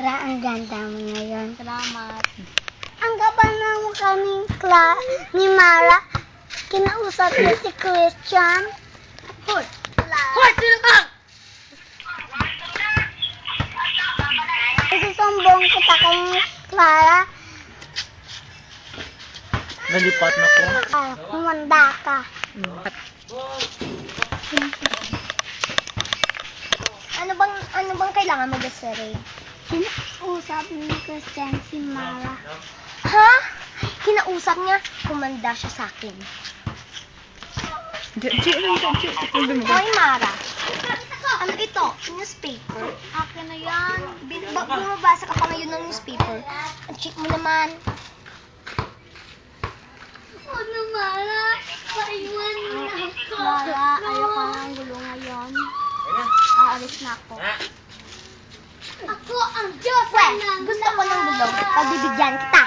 Mara, ang ganda mo ngayon. Salamat. Ang gabal na mukha ni Mara. Kinausap niya si Christian. Hoy! Hoy! Sino ka? Isusumbong kita kay Clara. Nalipat na ko. Kumanda ka. Ano bang kailangan mo, Desiree? Kinausap ni Christian si Mara. Ha? Kinausap niya, kumanda siya sa akin. Hoy, Mara. Ano ito? Newspaper? Akin na yan. Bumabasa ka pa ngayon ng newspaper. Ang check mo naman. Ano, Mara? Paiwan mo na ako. Mara, ayoko na ang gulo ngayon. Aalis na ako. Ako ang Diyos Gusto ko ng bulong. Pagbibigyan kita.